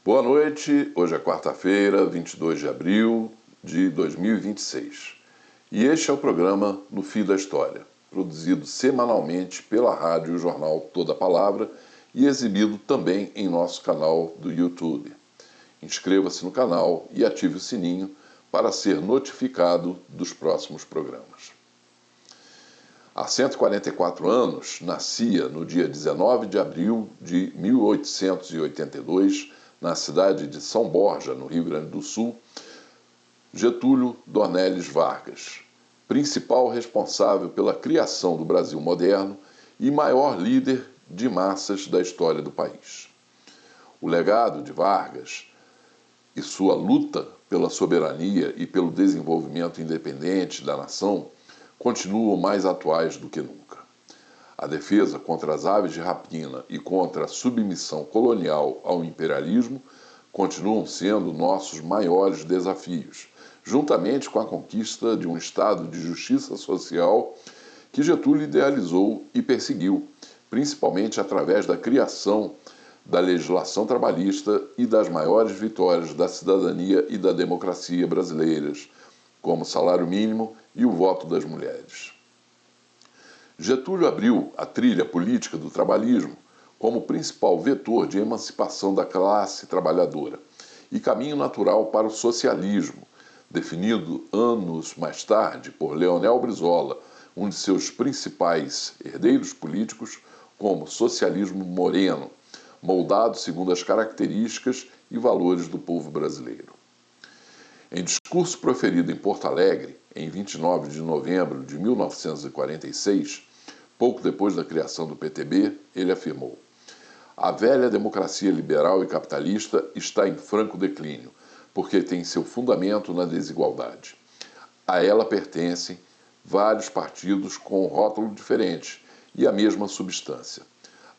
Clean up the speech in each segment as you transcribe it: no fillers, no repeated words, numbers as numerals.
Boa noite, hoje é quarta-feira, 22 de abril de 2026. E este é o programa No Fio da História, produzido semanalmente pela rádio e jornal Toda Palavra e exibido também em nosso canal do YouTube. Inscreva-se no canal e ative o sininho para ser notificado dos próximos programas. Há 144 anos, nascia no dia 19 de abril de 1882, na cidade de São Borja, no Rio Grande do Sul, Getúlio Dornelles Vargas, principal responsável pela criação do Brasil moderno e maior líder de massas da história do país. O legado de Vargas e sua luta pela soberania e pelo desenvolvimento independente da nação continuam mais atuais do que nunca. A defesa contra as aves de rapina e contra a submissão colonial ao imperialismo continuam sendo nossos maiores desafios, juntamente com a conquista de um Estado de justiça social que Getúlio idealizou e perseguiu, principalmente através da criação da legislação trabalhista e das maiores vitórias da cidadania e da democracia brasileiras, como o salário mínimo e o voto das mulheres. Getúlio abriu a trilha política do trabalhismo como principal vetor de emancipação da classe trabalhadora e caminho natural para o socialismo, definido anos mais tarde por Leonel Brizola, um de seus principais herdeiros políticos, como socialismo moreno, moldado segundo as características e valores do povo brasileiro. Em discurso proferido em Porto Alegre, em 29 de novembro de 1946, pouco depois da criação do PTB, ele afirmou: "A velha democracia liberal e capitalista está em franco declínio, porque tem seu fundamento na desigualdade. A ela pertencem vários partidos com um rótulo diferente e a mesma substância.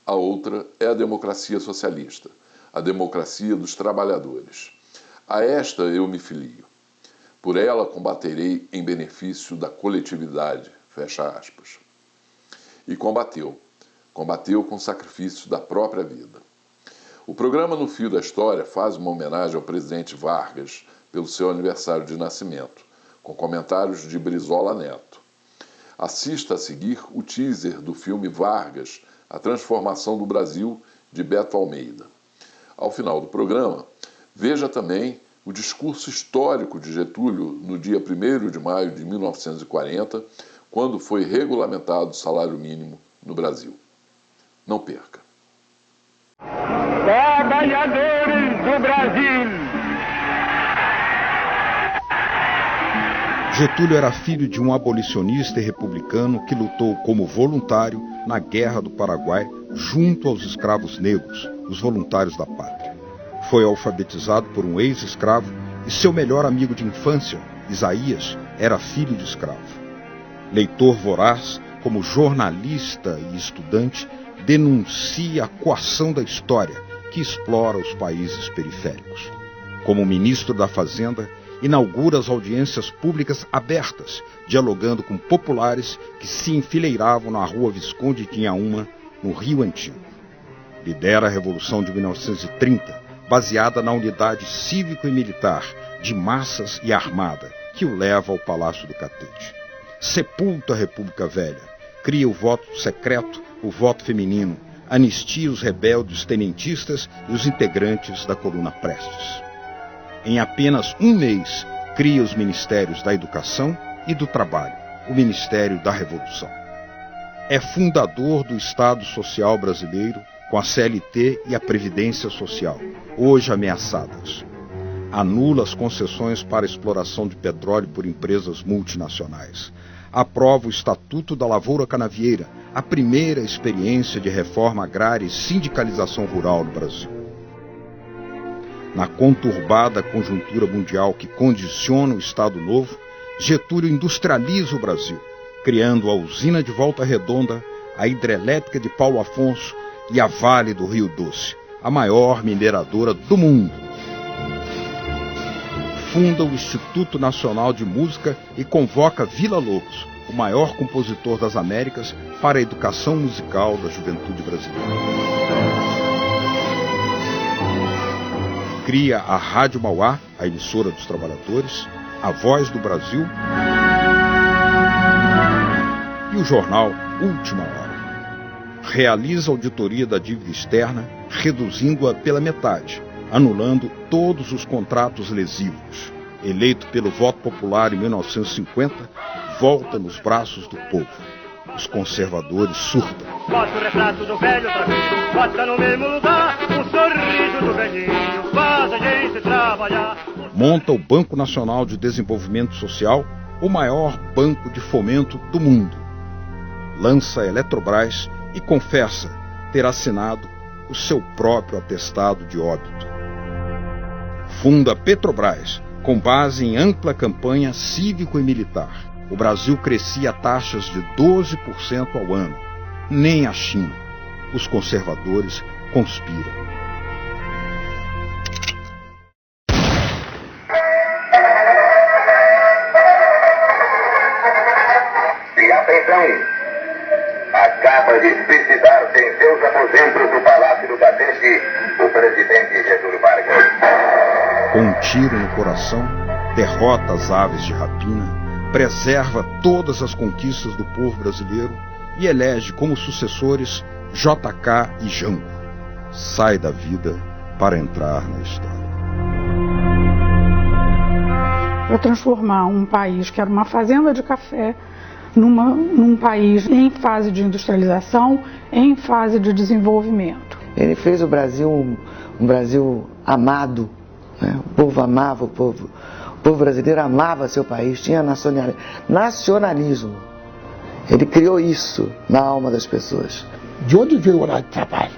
A outra é a democracia socialista, a democracia dos trabalhadores. A esta eu me filio. Por ela combaterei em benefício da coletividade." Fecha aspas. E combateu com sacrifício da própria vida. O programa No Fio da História faz uma homenagem ao presidente Vargas pelo seu aniversário de nascimento, com comentários de Brizola Neto. Assista a seguir o teaser do filme Vargas, A Transformação do Brasil, de Beto Almeida. Ao final do programa, veja também o discurso histórico de Getúlio no dia 1º de maio de 1940, quando foi regulamentado o salário mínimo no Brasil. Não perca. Trabalhadores do Brasil! Getúlio era filho de um abolicionista e republicano que lutou como voluntário na Guerra do Paraguai junto aos escravos negros, os voluntários da pátria. Foi alfabetizado por um ex-escravo e seu melhor amigo de infância, Isaías, era filho de escravo. Leitor voraz, como jornalista e estudante, denuncia a coação da história que explora os países periféricos. Como ministro da Fazenda, inaugura as audiências públicas abertas, dialogando com populares que se enfileiravam na Rua Visconde de Inhaúma, no Rio Antigo. Lidera a Revolução de 1930, baseada na unidade cívico e militar, de massas e armada, que o leva ao Palácio do Catete. Sepulta a República Velha, cria o voto secreto, o voto feminino, anistia os rebeldes tenentistas e os integrantes da coluna Prestes. Em apenas um mês, cria os Ministérios da Educação e do Trabalho, o Ministério da Revolução. É fundador do Estado Social Brasileiro, com a CLT e a Previdência Social, hoje ameaçadas. Anula as concessões para a exploração de petróleo por empresas multinacionais. Aprova o Estatuto da Lavoura Canavieira, a primeira experiência de reforma agrária e sindicalização rural no Brasil. Na conturbada conjuntura mundial que condiciona o Estado Novo, Getúlio industrializa o Brasil, criando a usina de Volta Redonda, a hidrelétrica de Paulo Afonso e a Vale do Rio Doce, a maior mineradora do mundo. Funda o Instituto Nacional de Música e convoca Villa-Lobos, o maior compositor das Américas, para a educação musical da juventude brasileira. cria a Rádio Mauá, a emissora dos trabalhadores, a Voz do Brasil e o jornal Última Hora. Realiza auditoria da dívida externa, reduzindo-a pela metade, anulando todos os contratos lesivos. Eleito pelo voto popular em 1950, volta nos braços do povo. Os conservadores surtam. Bota o retrato do velho pra mim, bota no mesmo lugar o sorriso do velhinho, faz a gente trabalhar. Monta o Banco Nacional de Desenvolvimento Social, o maior banco de fomento do mundo. Lança a Eletrobras e confessa ter assinado o seu próprio atestado de óbito. Funda a Petrobras, com base em ampla campanha cívico e militar. O Brasil crescia a taxas de 12% ao ano. Nem a China. Os conservadores conspiram. E atenção! Acaba de suicidar-se em seus aposentos do Palácio do Catete o presidente Getúlio Vargas. Com um tiro no coração, derrota as aves de rapina, preserva todas as conquistas do povo brasileiro e elege como sucessores JK e Jango. Sai da vida para entrar na história. Para transformar um país que era uma fazenda de café num país em fase de industrialização, em fase de desenvolvimento. Ele fez o Brasil um Brasil amado, né? O povo amava o povo. O povo brasileiro amava seu país, tinha nacionalismo. Ele criou isso na alma das pessoas. De onde veio o horário de trabalho?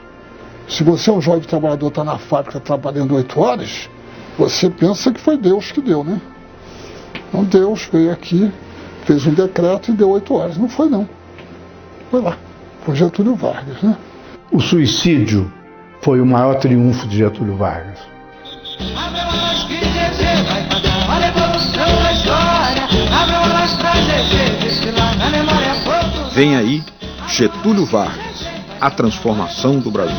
Se você é um jovem trabalhador, está na fábrica trabalhando 8 horas, você pensa que foi Deus que deu, né? Então Deus veio aqui, fez um decreto e deu 8 horas. Não foi, não. Foi lá. Foi Getúlio Vargas, né? O suicídio foi o maior triunfo de Getúlio Vargas. Vem aí Getúlio Vargas, a transformação do Brasil.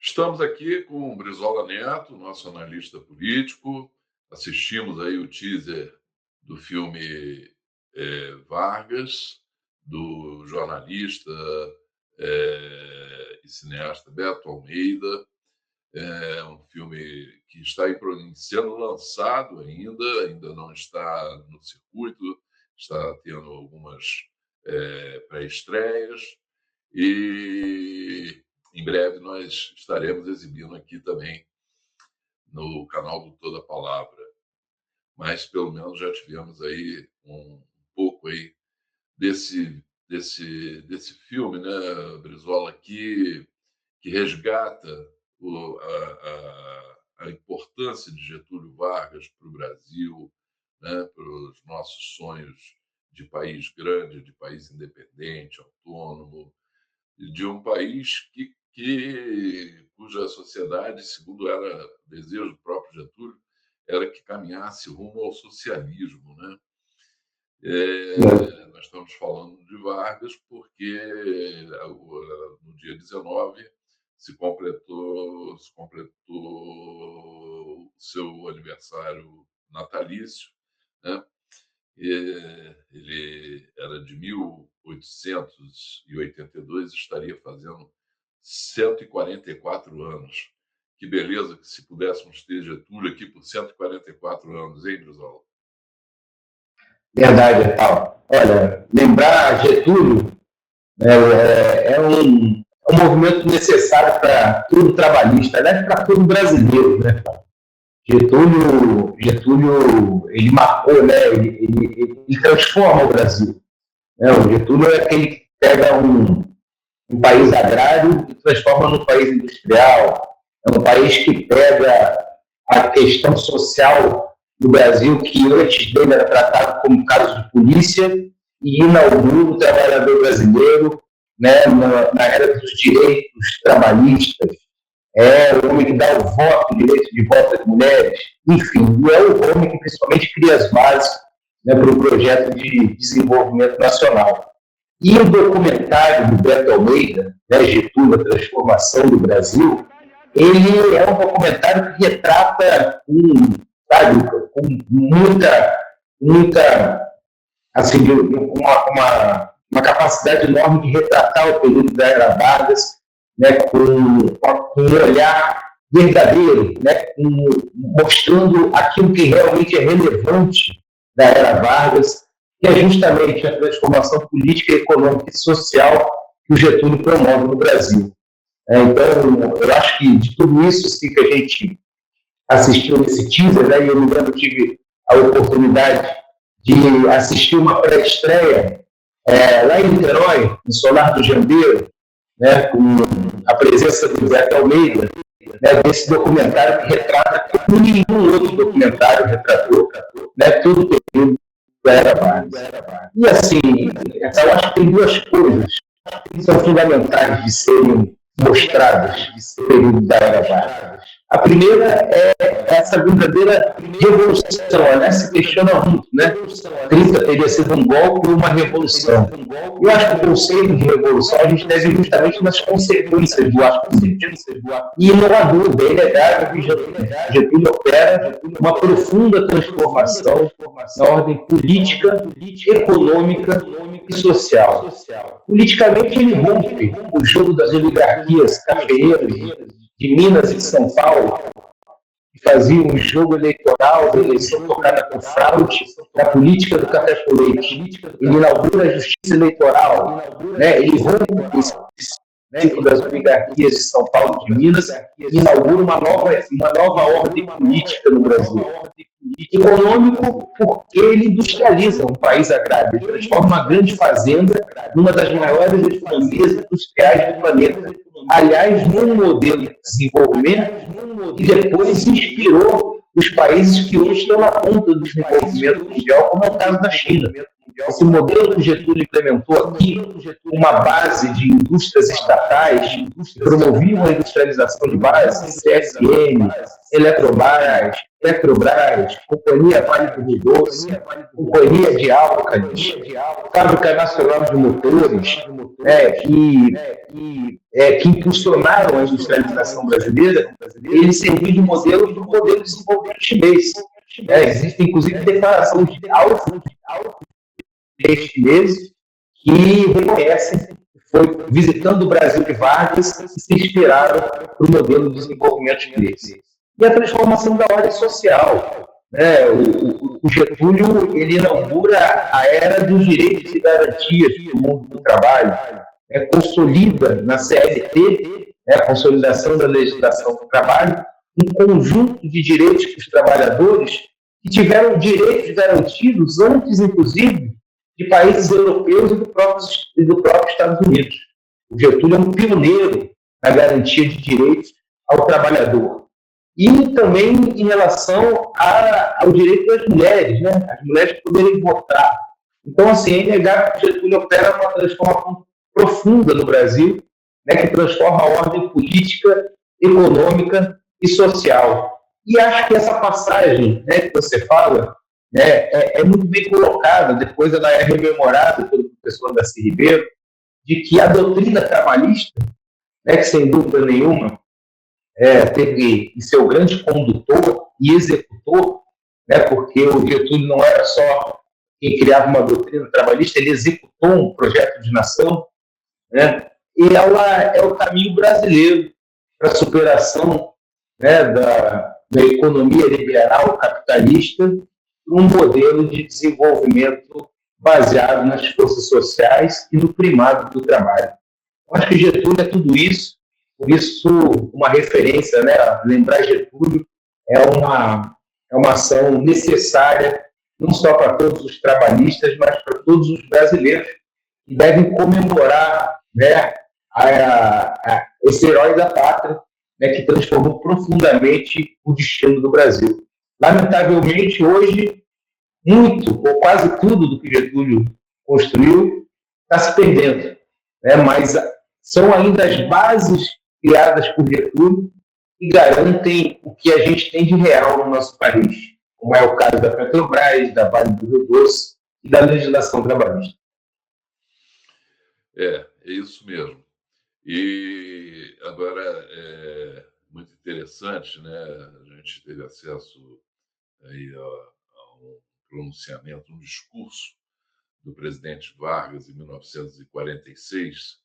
Estamos aqui com o Brizola Neto, nosso analista político. Assistimos aí o teaser do filme Vargas, do jornalista e cineasta Beto Almeida. É um filme que está sendo lançado ainda não está no circuito, está tendo algumas pré-estreias e em breve nós estaremos exibindo aqui também no canal do Toda Palavra. Mas pelo menos já tivemos aí um pouco aí desse filme, né, Brizola, que resgata a importância de Getúlio Vargas para o Brasil, né, para os nossos sonhos de país grande, de país independente, autônomo, de um país cuja sociedade, segundo era o desejo do próprio Getúlio, era que caminhasse rumo ao socialismo, né? Nós estamos falando de Vargas porque no dia 19 se completou o seu aniversário natalício, né? Ele era de 1882, estaria fazendo 144 anos. Que beleza que se pudéssemos ter Getúlio aqui por 144 anos, hein, Brizola? Verdade, Paulo. Olha, lembrar Getúlio é um movimento necessário para todo trabalhista, aliás, para todo brasileiro, né, Paulo? Getúlio, ele marcou, né? Ele transforma o Brasil. Né? O Getúlio é aquele que pega um país agrário e transforma num país industrial. É um país que pega a questão social no Brasil que antes dele era tratado como caso de polícia e inaugura o trabalhador brasileiro, né, na era dos direitos trabalhistas. É o homem que dá o voto, o direito de voto às mulheres, enfim, e é o homem que principalmente cria as bases, né, para o projeto de desenvolvimento nacional. E o documentário do Beto Almeida, né, Getúlio, a Transformação do Brasil, ele é um documentário que retrata com muita assim, uma capacidade enorme de retratar o período da Era Vargas, né, com um olhar verdadeiro, né, mostrando aquilo que realmente é relevante da Era Vargas, que é justamente a transformação política, econômica e social que o Getúlio promove no Brasil. Então, eu acho que de tudo isso sim, que a gente assistiu nesse teaser, né, e eu me lembro que tive a oportunidade de assistir uma pré-estreia lá em Niterói, no Solar do Jambeiro, né, com a presença do Beto Almeida, né, desse documentário que retrata como nenhum outro documentário retratou, né, todo o período da Era Vargas. E assim, eu acho que tem duas coisas que são fundamentais de serem mostradas no período da Era Vargas. A primeira é essa verdadeira revolução, né? Se questiona muito, né? 30 teria sido um golpe ou uma revolução. Eu acho que o conceito de revolução a gente deve justamente nas consequências do ato político. E não há dúvida, é inegável que Getúlio opera uma profunda transformação na ordem política, econômica e social. Politicamente, ele rompe o jogo das oligarquias cafeeiras de Minas e de São Paulo, que faziam um jogo eleitoral da eleição tocada com fraude na política do café com leite. Ele inaugura a justiça eleitoral, né? Ele rompe esse ciclo das oligarquias de São Paulo e de Minas e inaugura uma nova ordem política no Brasil. Econômico, porque ele industrializa um país agrário, ele transforma uma grande fazenda numa das maiores economias industriais do planeta. Aliás, num modelo de desenvolvimento que depois inspirou os países que hoje estão na ponta do desenvolvimento mundial, como é o caso da China. Esse modelo que o Getúlio implementou aqui, uma base de indústrias estatais, que promoviam a industrialização de base, CSN, Eletrobras, Companhia Vale do Rio Doce, Companhia de Álcalis, Fábrica Nacional de Motores, que impulsionaram a industrialização brasileira, ele serviu de modelo do modelo de desenvolvimento chinês. Existe, inclusive, declaração de chineses que reconhecem que foi visitando o Brasil de Vargas e se inspiraram para o modelo de desenvolvimento chinês. E a transformação da ordem social. O Getúlio ele inaugura a era dos direitos e garantias do mundo do trabalho, consolida na CLT, a consolidação da legislação do trabalho, um conjunto de direitos para os trabalhadores que tiveram direitos garantidos antes, inclusive, de países europeus e do próprio Estados Unidos. O Getúlio é um pioneiro na garantia de direitos ao trabalhador. E também em relação ao direito das mulheres, né? As mulheres poderem votar. Então, assim, é inegável que o Getúlio opera uma transformação profunda no Brasil, né, que transforma a ordem política, econômica e social. E acho que essa passagem, né, que você fala, é muito bem colocada, depois ela é rememorada pelo professor Darcy Ribeiro, de que a doutrina trabalhista, né, que sem dúvida nenhuma teve seu grande condutor e executor, né, porque o Getúlio não era só quem criava uma doutrina trabalhista, ele executou um projeto de nação, né, e ela é o caminho brasileiro para a superação, né, da economia liberal capitalista, um modelo de desenvolvimento baseado nas forças sociais e no primado do trabalho. Eu acho que Getúlio é tudo isso, por isso uma referência, né, lembrar Getúlio é uma ação necessária, não só para todos os trabalhistas, mas para todos os brasileiros, que devem comemorar, né, esse herói da pátria, né, que transformou profundamente o destino do Brasil. Lamentavelmente, hoje, muito ou quase tudo do que Getúlio construiu está se perdendo, né? Mas são ainda as bases criadas por Getúlio que garantem o que a gente tem de real no nosso país, como é o caso da Petrobras, da Vale do Rio Doce e da legislação trabalhista. É isso mesmo. E agora é muito interessante, né? A gente teve acesso aí a um pronunciamento, um discurso do presidente Vargas em 1946,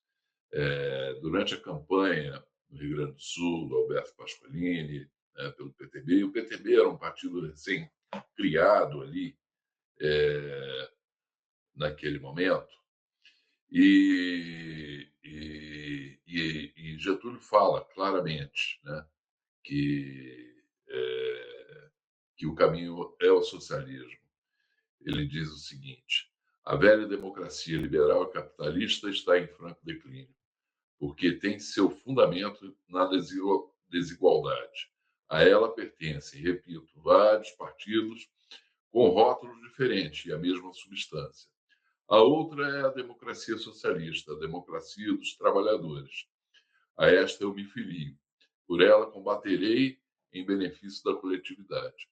durante a campanha no Rio Grande do Sul, do Alberto Pasqualini, pelo PTB. E o PTB era um partido recém-criado ali naquele momento. E Getúlio fala claramente, né, que o caminho é o socialismo. Ele diz o seguinte: a velha democracia liberal e capitalista está em franco declínio, porque tem seu fundamento na desigualdade. A ela pertencem, repito, vários partidos com rótulos diferentes e a mesma substância. A outra é a democracia socialista, a democracia dos trabalhadores. A esta eu me filio. Por ela combaterei em benefício da coletividade.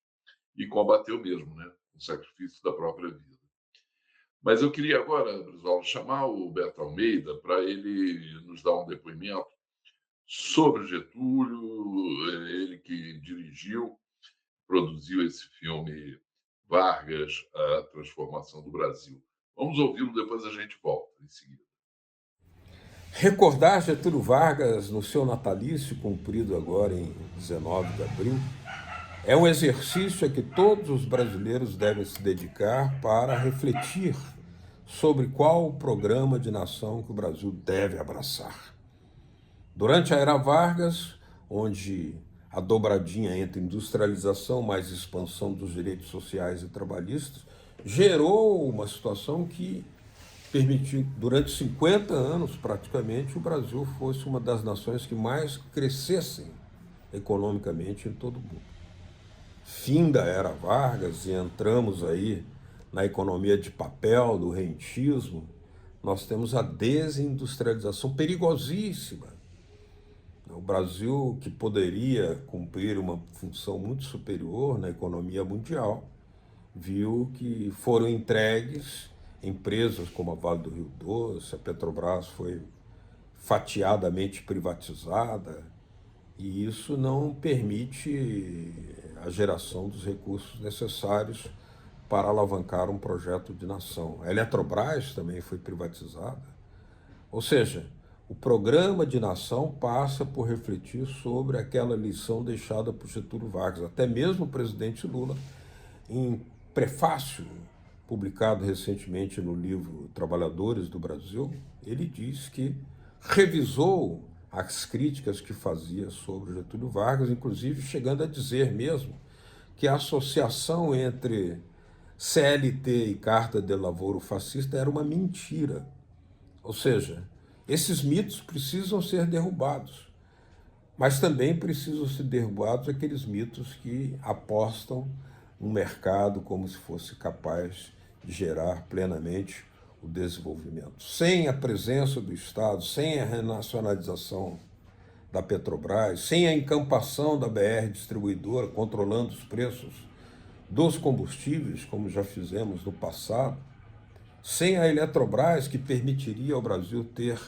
E combateu mesmo, né? O sacrifício da própria vida. Mas eu queria agora, Brizola, chamar o Beto Almeida para ele nos dar um depoimento sobre Getúlio, ele que dirigiu, produziu esse filme Vargas, a Transformação do Brasil. Vamos ouvi-lo, depois a gente volta em seguida. Recordar Getúlio Vargas no seu natalício, cumprido agora em 19 de abril, é um exercício a que todos os brasileiros devem se dedicar para refletir sobre qual o programa de nação que o Brasil deve abraçar. Durante a era Vargas, onde a dobradinha entre industrialização mais expansão dos direitos sociais e trabalhistas gerou uma situação que permitiu, durante 50 anos praticamente, o Brasil fosse uma das nações que mais crescessem economicamente em todo o mundo. Fim da era Vargas e entramos aí na economia de papel, do rentismo, nós temos a desindustrialização perigosíssima. O Brasil, que poderia cumprir uma função muito superior na economia mundial, viu que foram entregues empresas como a Vale do Rio Doce, a Petrobras foi fatiadamente privatizada, e isso não permite a geração dos recursos necessários para alavancar um projeto de nação. A Eletrobras também foi privatizada. Ou seja, o programa de nação passa por refletir sobre aquela lição deixada por Getúlio Vargas. Até mesmo o presidente Lula, em prefácio publicado recentemente no livro Trabalhadores do Brasil, ele diz que revisou as críticas que fazia sobre Getúlio Vargas, inclusive chegando a dizer mesmo que a associação entre CLT e Carta de Lavoro Fascista era uma mentira. Ou seja, esses mitos precisam ser derrubados, mas também precisam ser derrubados aqueles mitos que apostam no mercado como se fosse capaz de gerar plenamente o desenvolvimento. Sem a presença do Estado, sem a renacionalização da Petrobras, sem a encampação da BR Distribuidora controlando os preços dos combustíveis, como já fizemos no passado, sem a Eletrobras, que permitiria ao Brasil ter,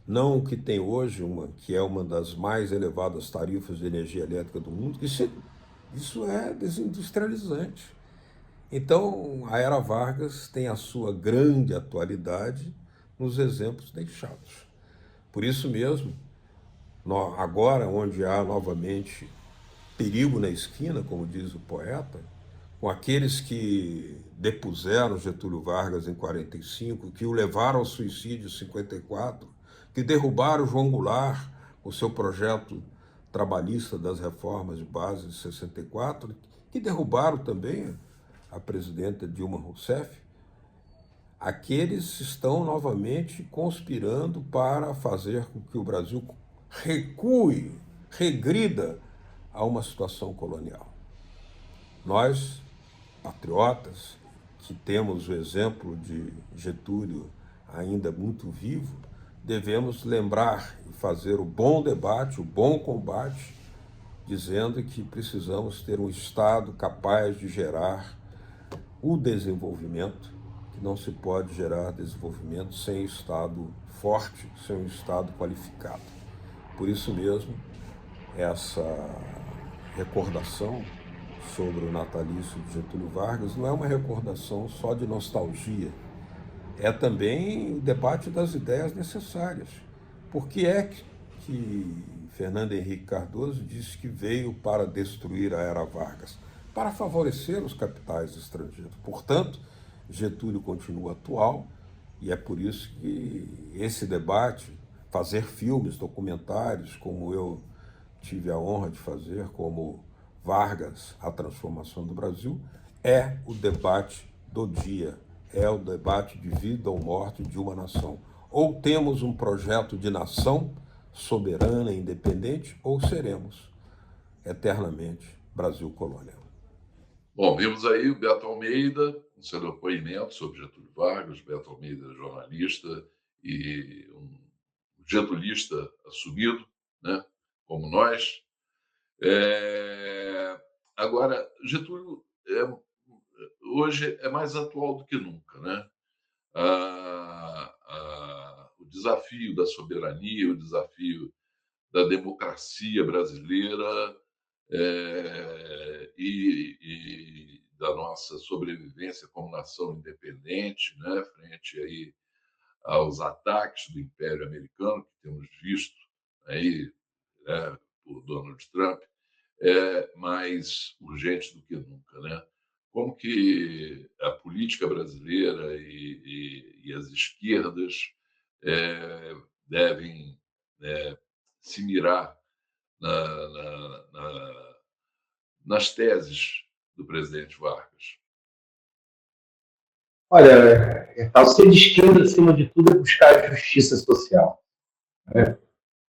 não o que tem hoje, que é uma das mais elevadas tarifas de energia elétrica do mundo, isso é desindustrializante. Então, a era Vargas tem a sua grande atualidade nos exemplos deixados. Por isso mesmo, agora onde há novamente perigo na esquina, como diz o poeta, com aqueles que depuseram Getúlio Vargas em 45, que o levaram ao suicídio em 54, que derrubaram João Goulart com seu projeto trabalhista das reformas de base de 64, que derrubaram também a presidenta Dilma Rousseff, aqueles estão novamente conspirando para fazer com que o Brasil recue, regrida a uma situação colonial. Nós, patriotas, que temos o exemplo de Getúlio ainda muito vivo, devemos lembrar e fazer o bom debate, o bom combate, dizendo que precisamos ter um Estado capaz de gerar o desenvolvimento, que não se pode gerar desenvolvimento sem Estado forte, sem um Estado qualificado. Por isso mesmo, essa recordação sobre o natalício de Getúlio Vargas não é uma recordação só de nostalgia, é também o debate das ideias necessárias. Por que é que Fernando Henrique Cardoso disse que veio para destruir a era Vargas? Para favorecer os capitais estrangeiros. Portanto, Getúlio continua atual e é por isso que esse debate, fazer filmes, documentários, como eu tive a honra de fazer, como Vargas, a transformação do Brasil, é o debate do dia, é o debate de vida ou morte de uma nação. Ou temos um projeto de nação soberana e independente, ou seremos eternamente Brasil colônia. Bom, vimos aí o Beto Almeida, com seu depoimento sobre Getúlio Vargas. Beto Almeida é jornalista e um getulista assumido, né, como nós. Agora, Getúlio hoje é mais atual do que nunca, né? O desafio da soberania, o desafio da democracia brasileira e da nossa sobrevivência como nação independente, né, frente aí aos ataques do Império Americano que temos visto aí, né, por Donald Trump, é mais urgente do que nunca, né? Como que a política brasileira e as esquerdas devem se mirar nas teses do presidente Vargas? Olha, ser de esquerda, acima de tudo, é buscar a justiça social, né?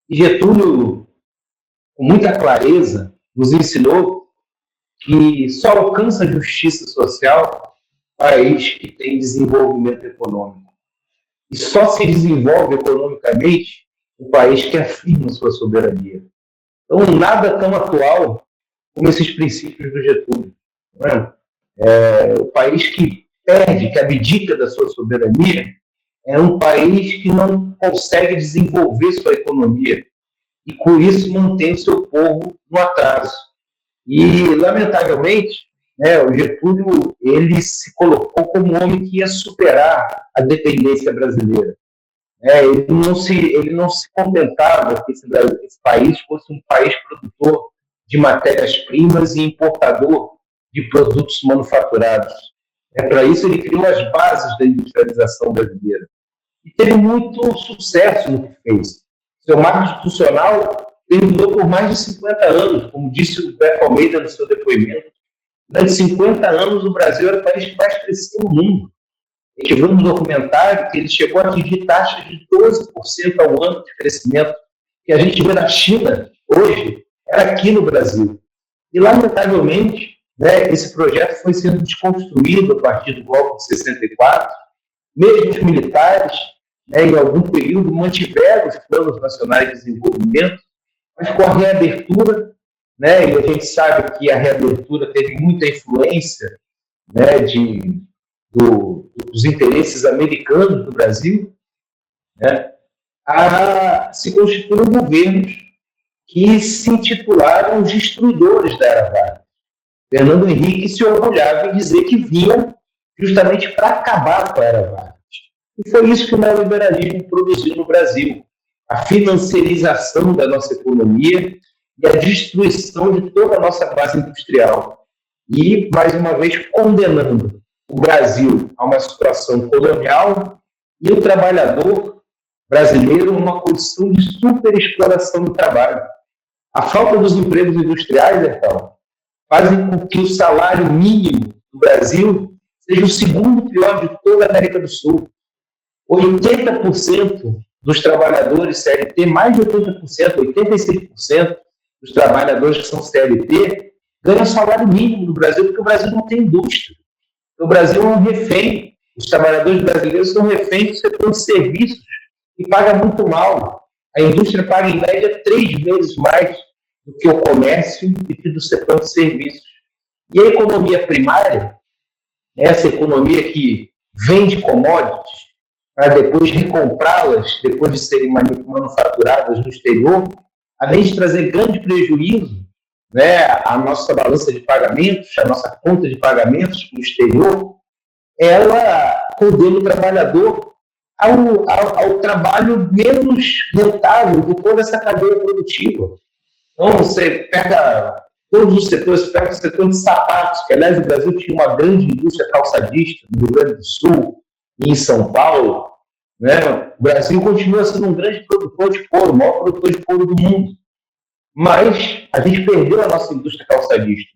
E Getúlio, com muita clareza, nos ensinou que só alcança a justiça social um país que tem desenvolvimento econômico. E só se desenvolve economicamente um país que afirma sua soberania. Então, nada tão atual como esses princípios do Getúlio. Não é? O país que perde, que abdica da sua soberania, é um país que não consegue desenvolver sua economia e, por isso, mantém o seu povo no atraso. E, lamentavelmente, o Getúlio ele se colocou como um homem que ia superar a dependência brasileira. Ele não se contentava que esse país fosse um país produtor de matérias-primas e importador de produtos manufaturados. Para isso, ele criou as bases da industrialização brasileira. E teve muito sucesso no que fez. Seu marco institucional perdurou por mais de 50 anos, como disse o Beto Almeida no seu depoimento. Durante 50 anos, o Brasil era o país que mais crescia no mundo. A gente viu no documentário que ele chegou a atingir taxas de 12% ao ano de crescimento, que a gente vê na China hoje, era aqui no Brasil. E, lamentavelmente, esse projeto foi sendo desconstruído a partir do golpe de 64. Mesmo os militares, em algum período, mantiveram os planos nacionais de desenvolvimento, mas com a reabertura, e a gente sabe que a reabertura teve muita influência dos interesses americanos do Brasil, se constituíram governos que se intitularam os destruidores da era Vargas. Fernando Henrique se orgulhava em dizer que vinham justamente para acabar com a era Vargas. E foi isso que o neoliberalismo produziu no Brasil. A financiarização da nossa economia e a destruição de toda a nossa base industrial. E, mais uma vez, condenando o Brasil a uma situação colonial e o trabalhador brasileiro a uma condição de superexploração do trabalho. A falta dos empregos industriais, então, fazem com que o salário mínimo do Brasil seja o segundo pior de toda a América do Sul. 80% dos trabalhadores CLT, mais de 80%, 86% dos trabalhadores que são CLT, ganham salário mínimo no Brasil, porque o Brasil não tem indústria. O Brasil é um refém. Os trabalhadores brasileiros são reféns do setor de serviços e paga muito mal. A indústria paga, em média, 3 vezes mais do que o comércio e que do setor de serviços. E a economia primária, essa economia que vende commodities para depois recomprá-las, depois de serem manufaturadas no exterior, além de trazer grande prejuízo, né, a nossa balança de pagamentos, a nossa conta de pagamentos no exterior, ela condena o trabalhador ao trabalho menos rentável de toda essa cadeia produtiva. Então, você pega todos os setores, você pega o setor de sapatos, que, aliás, o Brasil tinha uma grande indústria calçadista no Rio Grande do Sul e em São Paulo, né? O Brasil continua sendo um grande produtor de couro, o maior produtor de couro do mundo. Mas a gente perdeu a nossa indústria calçadista.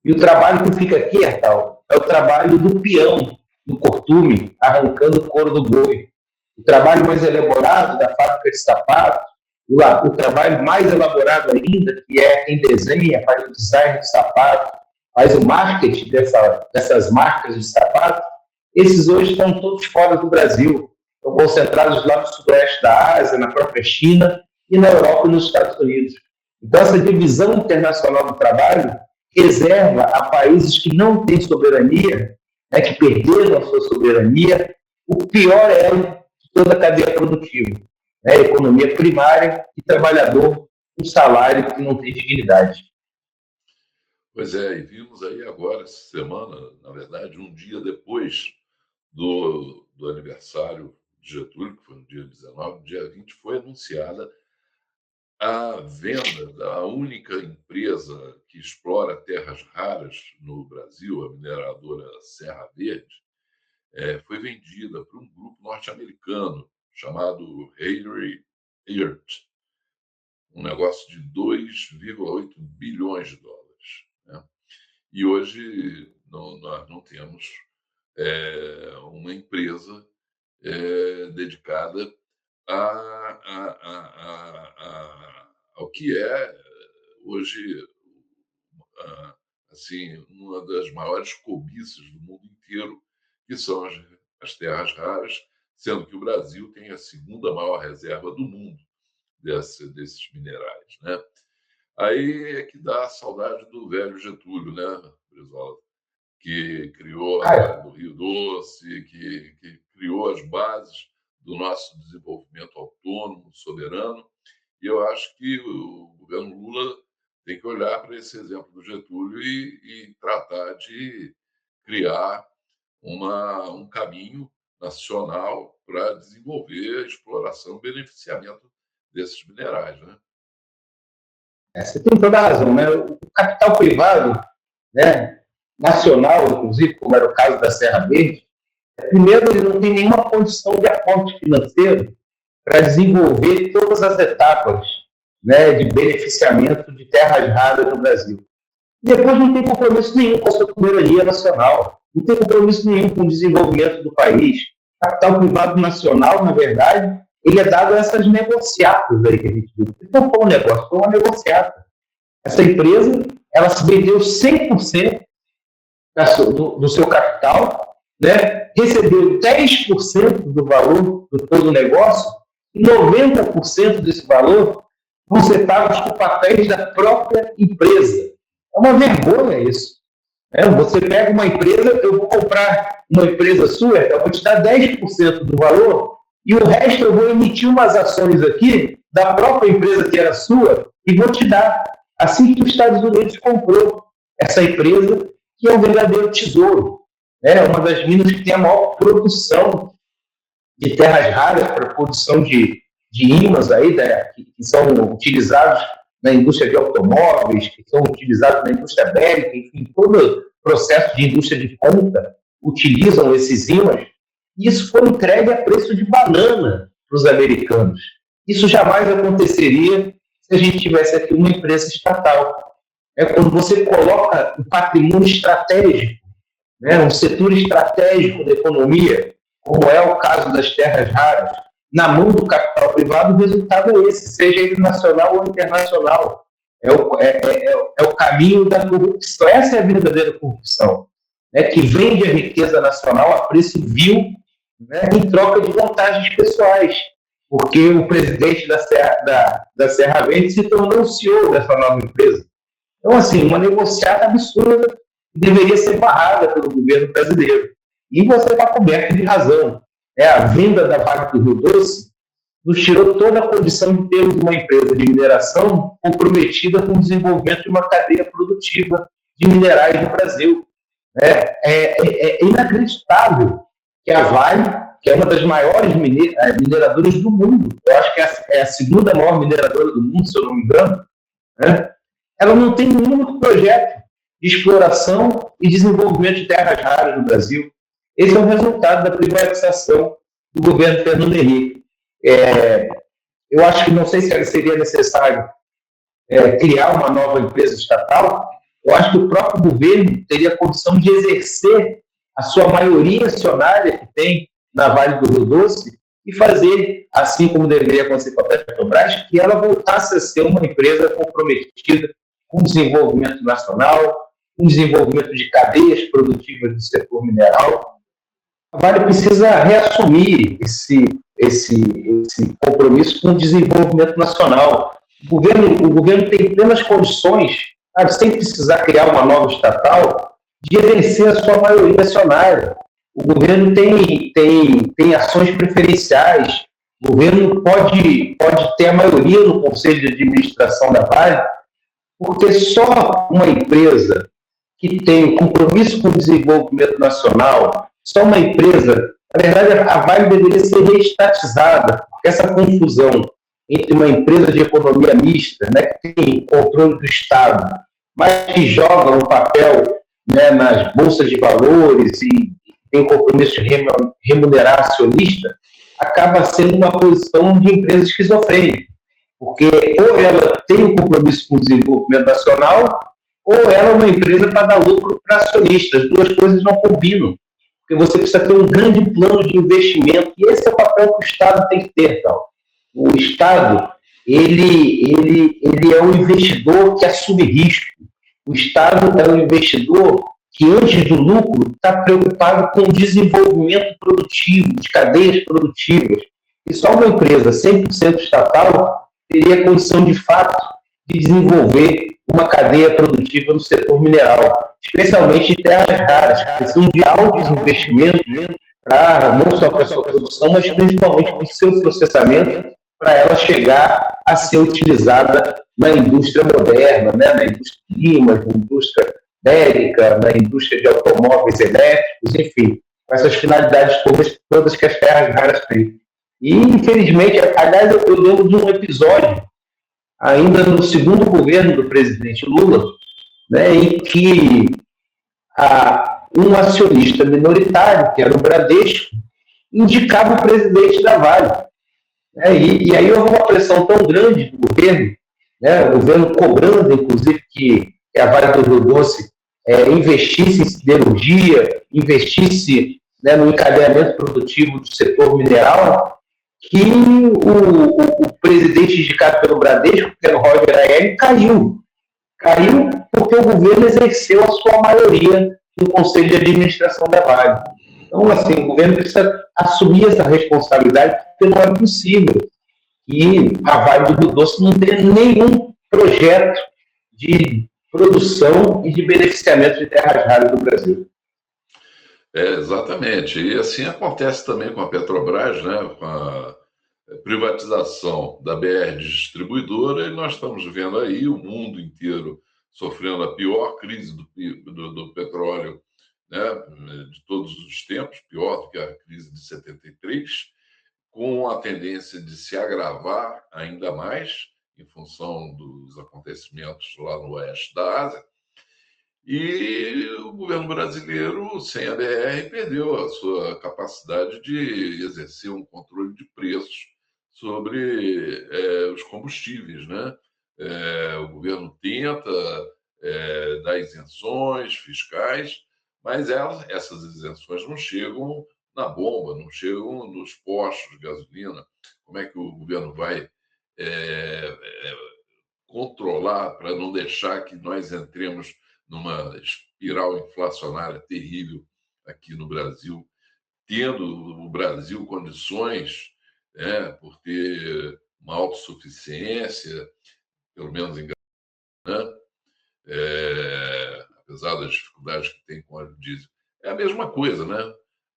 E o trabalho que fica aqui, Artal, é o trabalho do peão, do cortume, arrancando o couro do boi. O trabalho mais elaborado da fábrica de sapatos, o trabalho mais elaborado ainda, que é quem desenha, faz o design de sapato, faz o marketing dessas marcas de sapato, esses hoje estão todos fora do Brasil. Estão concentrados lá no sudoeste da Ásia, na própria China e na Europa e nos Estados Unidos. Então, essa divisão internacional do trabalho reserva a países que não têm soberania, né, que perderam a sua soberania, o pior elo de toda a cadeia produtiva, né, a economia primária e trabalhador com salário que não tem dignidade. Pois é, e vimos aí agora, essa semana, na verdade, um dia depois do aniversário de Getúlio, que foi no dia 19, no dia 20, foi anunciada a venda da única empresa que explora terras raras no Brasil, a mineradora Serra Verde, foi vendida para um grupo norte-americano chamado Hillary Earth, um negócio de 2,8 bilhões de dólares. Né? E hoje nós não temos uma empresa dedicada ao que é hoje assim, uma das maiores cobiças do mundo inteiro, que são as terras raras, sendo que o Brasil tem a segunda maior reserva do mundo desses minerais, né? Aí é que dá a saudade do velho Getúlio, né, Brizola? Que criou a do Rio Doce, que criou as bases do nosso desenvolvimento autônomo, soberano. E eu acho que o governo Lula tem que olhar para esse exemplo do Getúlio e tratar de criar um caminho nacional para desenvolver a exploração e beneficiamento desses minerais, né? Você tem toda a razão, né? O capital privado, né, nacional, inclusive, como era o caso da Serra Verde, primeiro, ele não tem nenhuma condição de aporte financeiro para desenvolver todas as etapas, né, de beneficiamento de terras raras no Brasil. E depois não tem compromisso nenhum com a soberania nacional, não tem compromisso nenhum com o desenvolvimento do país. O capital privado nacional, na verdade, ele é dado a essas negociatas aí que a gente viu. Não foi um negócio, foi uma negociata. Essa empresa, ela se vendeu 100% do seu capital, né? Recebeu 10% do valor do todo o negócio e 90% desse valor vão ser pagos com papéis da própria empresa. É uma vergonha isso. Você pega uma empresa, eu vou comprar uma empresa sua, eu vou te dar 10% do valor e o resto eu vou emitir umas ações aqui da própria empresa que era sua e vou te dar. Assim que os Estados Unidos comprou essa empresa, que é um verdadeiro tesouro. É uma das minas que tem a maior produção de terras raras para produção de ímãs aí, né, que são utilizados na indústria de automóveis, que são utilizados na indústria bélica, enfim, todo o processo de indústria de ponta utilizam esses ímãs. E isso foi entregue a preço de banana para os americanos. Isso jamais aconteceria se a gente tivesse aqui uma empresa estatal. Quando você coloca um patrimônio estratégico, né, um setor estratégico da economia, como é o caso das terras raras, na mão do capital privado, o resultado é esse, seja ele nacional ou internacional. É o caminho da corrupção. Essa é a verdadeira corrupção, né, que vende a riqueza nacional a preço vil, né, em troca de vantagens pessoais. Porque o presidente da Serra Verde se tornou o CEO dessa nova empresa. Então, assim, uma negociata absurda que deveria ser barrada pelo governo brasileiro. E você está coberto de razão. A venda da Vale do Rio Doce nos tirou toda a condição de termos uma empresa de mineração comprometida com o desenvolvimento de uma cadeia produtiva de minerais no Brasil. É inacreditável que a Vale, que é uma das maiores mineradoras do mundo, eu acho que é a segunda maior mineradora do mundo, se eu não me engano, né? Ela não tem nenhum projeto de exploração e desenvolvimento de terras raras no Brasil. Esse é o resultado da privatização do governo Fernando Henrique. Eu acho que não sei se seria necessário criar uma nova empresa estatal. Eu acho que o próprio governo teria a condição de exercer a sua maioria acionária que tem na Vale do Rio Doce e fazer, assim como deveria acontecer com a Petrobras, que ela voltasse a ser uma empresa comprometida com o desenvolvimento nacional, com o desenvolvimento de cadeias produtivas do setor mineral. A Vale precisa reassumir esse compromisso com o desenvolvimento nacional. O governo tem plenas condições, sabe, sem precisar criar uma nova estatal, de exercer a sua maioria acionária. O governo tem ações preferenciais, o governo pode ter a maioria no Conselho de Administração da Vale, porque só uma empresa que tem compromisso com o desenvolvimento nacional, só uma empresa, na verdade, a Vale deveria ser reestatizada, porque essa confusão entre uma empresa de economia mista, né, que tem controle do Estado, mas que joga um papel, né, nas bolsas de valores e tem compromisso de remunerar acionista, acaba sendo uma posição de empresa esquizofrênica, porque ou ela tem um compromisso com o desenvolvimento nacional, ou ela é uma empresa para dar lucro para acionistas. As duas coisas não combinam, porque você precisa ter um grande plano de investimento, e esse é o papel que o Estado tem que ter. Então. O Estado, ele é um investidor que assume risco. O Estado é um investidor que, antes do lucro, está preocupado com o desenvolvimento produtivo, de cadeias produtivas. E só uma empresa 100% estatal teria condição, de fato, de desenvolver uma cadeia produtiva no setor mineral, especialmente em terras raras, que precisam de altos investimentos, não só para a sua produção, mas principalmente para o seu processamento, para ela chegar a ser utilizada na indústria moderna, né? Na indústria de imãs, na indústria bélica, na indústria de automóveis elétricos, enfim, com essas finalidades todas que as terras raras têm. E, infelizmente, aliás, eu lembro de um episódio, ainda no segundo governo do presidente Lula, né, em que um acionista minoritário, que era o Bradesco, indicava o presidente da Vale. E aí houve uma pressão tão grande do governo, né, o governo cobrando, inclusive, que a Vale do Rio Doce investisse em siderurgia, investisse, né, no encadeamento produtivo do setor mineral, que o presidente indicado pelo Bradesco, que era o Roger Aeri, caiu. Caiu porque o governo exerceu a sua maioria no Conselho de Administração da Vale. Então, assim, o governo precisa assumir essa responsabilidade, porque não é possível que a Vale do Rio Doce não tenha nenhum projeto de produção e de beneficiamento de terras raras do Brasil. Exatamente. E assim acontece também com a Petrobras, né? Com a privatização da BR Distribuidora, e nós estamos vendo aí o mundo inteiro sofrendo a pior crise do petróleo, né, de todos os tempos, pior do que a crise de 73, com a tendência de se agravar ainda mais em função dos acontecimentos lá no oeste da Ásia. E o governo brasileiro, sem a BR, perdeu a sua capacidade de exercer um controle de preços sobre os combustíveis, né? O governo tenta dar isenções fiscais, mas essas isenções não chegam na bomba, não chegam nos postos de gasolina. Como é que o governo vai controlar, para não deixar que nós entremos numa espiral inflacionária terrível aqui no Brasil, tendo o Brasil condições, por ter uma autossuficiência, pelo menos em né? Apesar das dificuldades que tem com o óleo diesel. É a mesma coisa, né?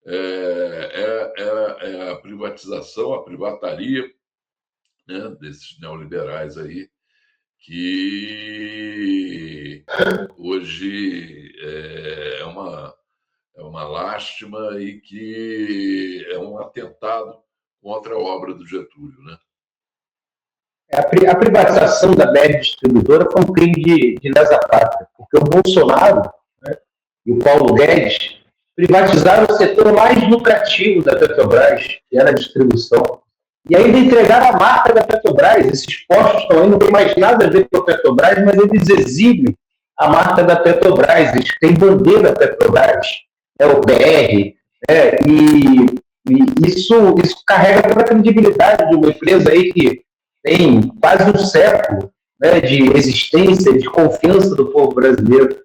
É a privatização, a privataria, né, desses neoliberais aí, que hoje é uma lástima e que é um atentado contra a obra do Getúlio, né? A privatização da BR Distribuidora foi um crime de lesa pátria, porque o Bolsonaro, né, e o Paulo Guedes privatizaram o setor mais lucrativo da Petrobras, que era a distribuição, e ainda entregaram a marca da Petrobras. Esses postos estão aí, não tem mais nada a ver com a Petrobras, mas eles exibem a marca da Petrobras, eles têm bandeira Petrobras, o PR, e isso carrega toda a credibilidade de uma empresa aí que tem quase um século, né, de existência, de confiança do povo brasileiro.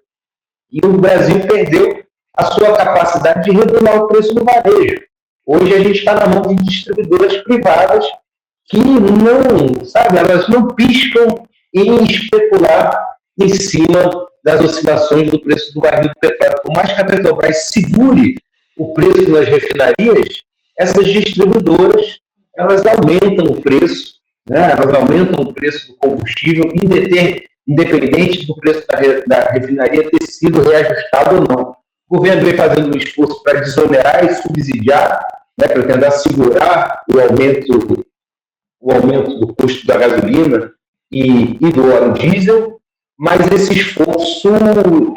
E o Brasil perdeu a sua capacidade de regular o preço do varejo. Hoje a gente está na mão de distribuidoras privadas que não, sabe, elas não piscam em especular em cima das oscilações do preço do barril do petróleo. Por mais que a Petrobras segure o preço nas refinarias, essas distribuidoras, elas aumentam o preço, né? Elas aumentam o preço do combustível, independente do preço da refinaria ter sido reajustado ou não. O governo vem fazendo um esforço para desonerar e subsidiar, né, para tentar segurar o aumento do custo da gasolina e do óleo diesel, mas esse esforço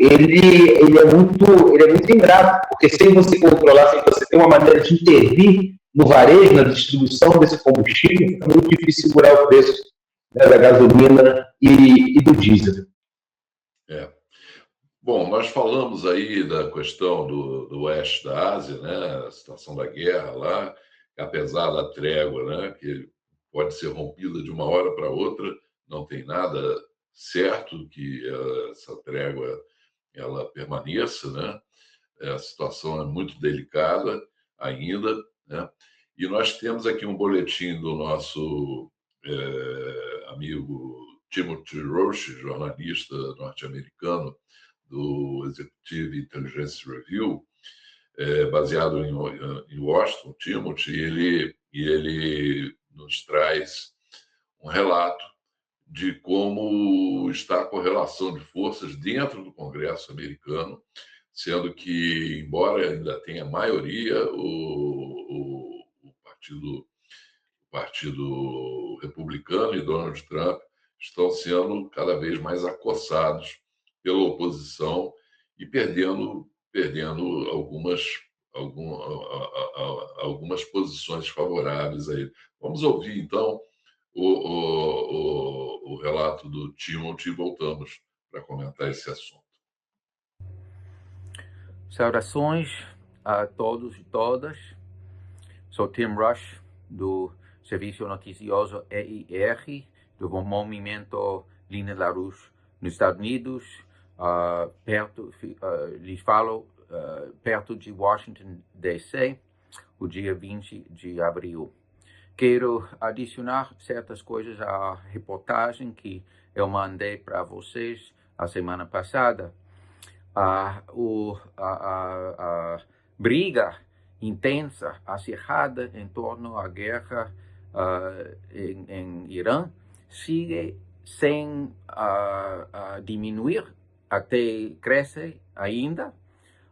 ele é muito ingrato, porque sem você controlar, sem você ter uma maneira de intervir no varejo, na distribuição desse combustível, é muito difícil segurar o preço, né, da gasolina e do diesel. Bom, nós falamos aí da questão do oeste da Ásia, né, a situação da guerra lá, apesar da trégua, né, que pode ser rompida de uma hora para outra, não tem nada certo que essa trégua ela permaneça, né? A situação é muito delicada ainda, né? E nós temos aqui um boletim do nosso amigo Timothy Roche, jornalista norte-americano do Executive Intelligence Review, baseado em Washington. Timothy, ele nos traz um relato de como está a correlação de forças dentro do Congresso americano, sendo que, embora ainda tenha maioria, o Partido Republicano e Donald Trump estão sendo cada vez mais acossados pela oposição e perdendo algumas posições favoráveis a ele. Vamos ouvir, então, o relato do Timothy e voltamos para comentar esse assunto. Saudações a todos e todas. Sou Tim Rush, do Serviço Noticioso EIR, do Movimento Lina LaRouche, nos Estados Unidos, lhes falo perto de Washington, D.C., o dia 20 de abril. Quero adicionar certas coisas à reportagem que eu mandei para vocês a semana passada. A briga intensa, acirrada em torno à guerra em Irã sigue sem diminuir, até cresce ainda.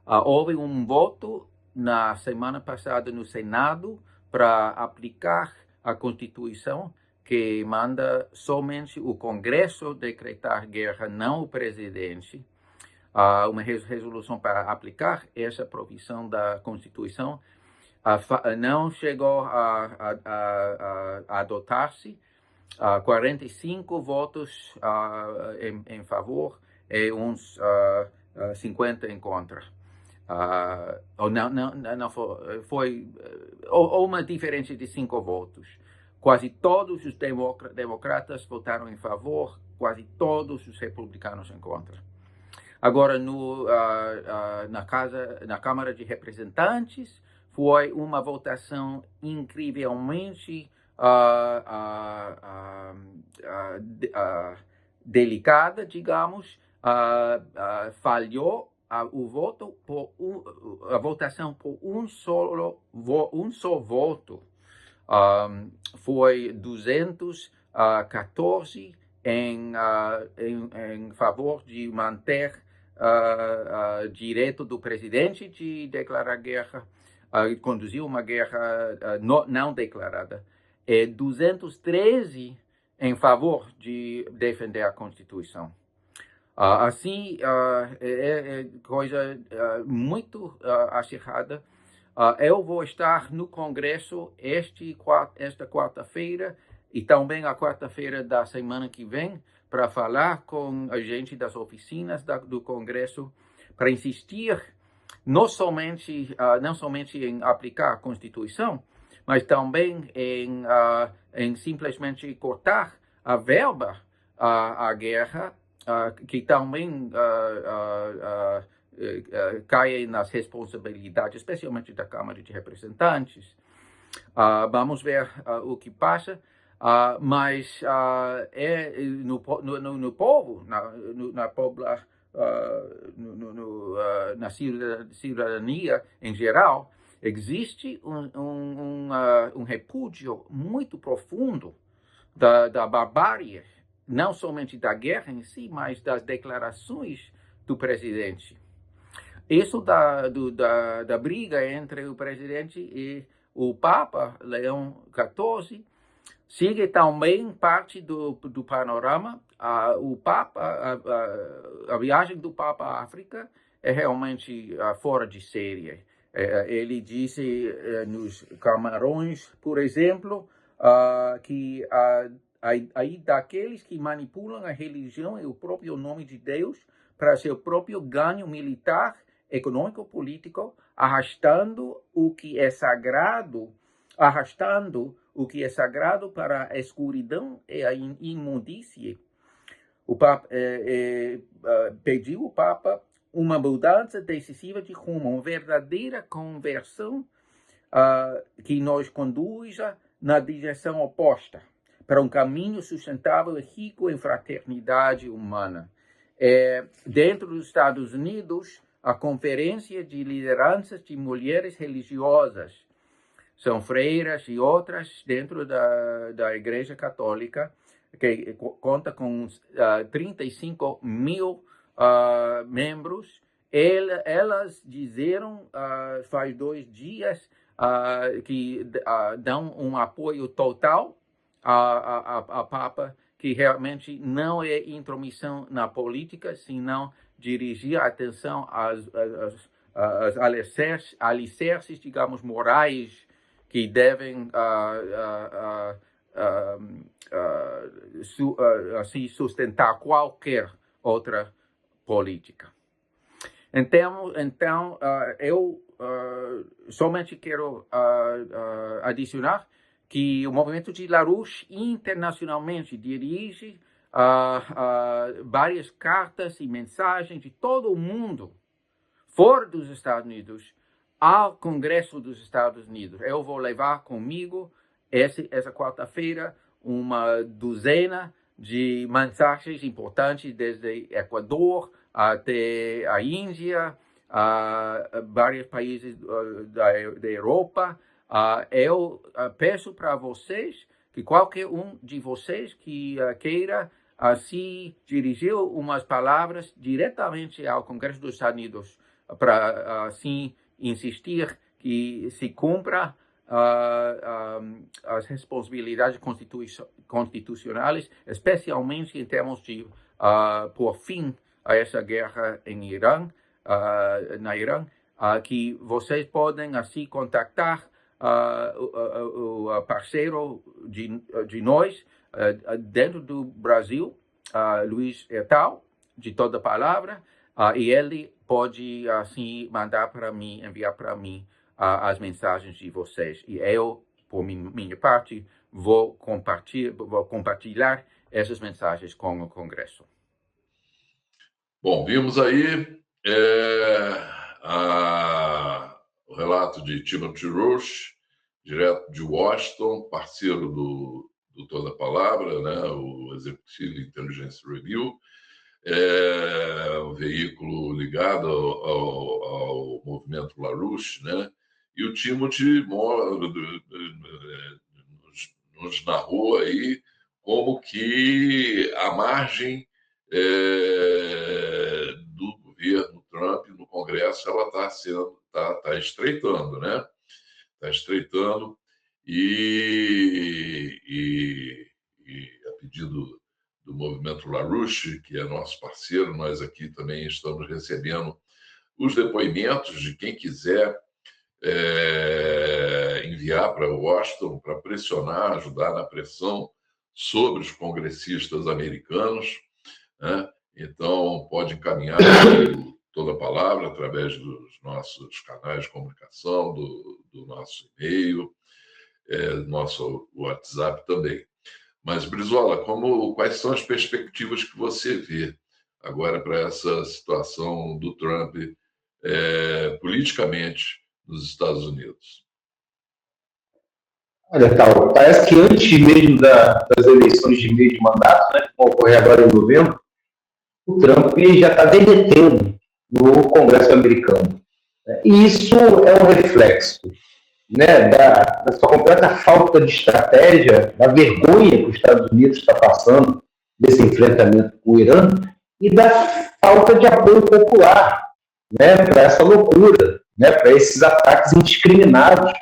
Houve um voto na semana passada no Senado para aplicar a Constituição, que manda somente o Congresso decretar guerra, não o presidente. Uma resolução para aplicar essa provisão da Constituição não chegou a adotar-se. 45 votos em favor e uns 50 em contra. Não foi uma diferença de 5 votos. quase todos os democratas votaram em favor, quase todos os republicanos em contra. Agora, na Câmara de Representantes, foi uma votação incrivelmente delicada, digamos. Falhou o voto a votação por um só voto. Foi 214 em favor de manter direito do presidente de declarar guerra, conduzir uma guerra não declarada, e 213 em favor de defender a Constituição. Assim, é coisa muito acirrada. Eu vou estar no Congresso esta quarta-feira e também a quarta-feira da semana que vem para falar com a gente das oficinas do Congresso para insistir não somente em aplicar a Constituição, mas também em simplesmente cortar a verba à guerra, que também cai nas responsabilidades, especialmente da Câmara de Representantes. Vamos ver o que passa, mas no povo, na cidadania em geral, existe um repúdio muito profundo da barbárie, não somente da guerra em si, mas das declarações do presidente. Isso da briga entre o presidente e o Papa Leão XIV sigue também parte do panorama. O Papa, a viagem do Papa à África é realmente fora de série. Ele disse nos Camarões, por exemplo, que aí daqueles que manipulam a religião e o próprio nome de Deus para seu próprio ganho militar, econômico, político, arrastando o que é sagrado para a escuridão e a imundície. O Papa pediu o Papa uma mudança decisiva de rumo, uma verdadeira conversão que nos conduza na direção oposta, para um caminho sustentável e rico em fraternidade humana. Dentro dos Estados Unidos, a Conferência de Lideranças de Mulheres Religiosas, são freiras e outras dentro da Igreja Católica, que conta com 35 mil membros. Elas disseram faz 2 dias que dão um apoio total a Papa, que realmente não é intromissão na política, senão dirigir a atenção às alicerces, digamos, morais que devem assim sustentar qualquer outra política. Então eu somente quero adicionar que o movimento de LaRouche internacionalmente dirige várias cartas e mensagens de todo o mundo, fora dos Estados Unidos, ao Congresso dos Estados Unidos. Eu vou levar comigo, essa quarta-feira, uma duzena de mensagens importantes, desde Equador até a Índia, vários países da Europa. Eu peço para vocês que qualquer um de vocês que queira se dirigir umas palavras diretamente ao Congresso dos Estados Unidos para assim insistir que se cumpra as responsabilidades constitucionais, especialmente em termos de pôr fim a essa guerra na Irã, que vocês podem assim contactar o parceiro de nós dentro do Brasil, Luiz Hertal, de Toda Palavra, e ele pode assim enviar para mim as mensagens de vocês. E eu por minha parte, vou compartilhar essas mensagens com o Congresso. Bom, vimos aí o relato de Timothy Roche, direto de Washington, parceiro do Toda a Palavra, né, o Executive Intelligence Review, um veículo ligado ao movimento LaRouche, né? E o Timothy nos narrou aí como que a margem do governo Trump no Congresso ela está estreitando, né? Está estreitando e a pedido do movimento LaRouche, que é nosso parceiro, nós aqui também estamos recebendo os depoimentos de quem quiser enviar para Washington para pressionar, ajudar na pressão sobre os congressistas americanos, né? Então, pode encaminhar Toda a Palavra através dos nossos canais de comunicação, do nosso e-mail, nosso WhatsApp também. Mas, Brizola, quais são as perspectivas que você vê agora para essa situação do Trump politicamente nos Estados Unidos? Olha, Tal, parece que antes mesmo das eleições de meio de mandato, né, que vão ocorrer agora em novembro, o Trump já está derretendo no Congresso americano. E isso é um reflexo, né, da sua completa falta de estratégia, da vergonha que os Estados Unidos está passando nesse enfrentamento com o Irã e da falta de apoio popular, né, para essa loucura, né, para esses ataques indiscriminados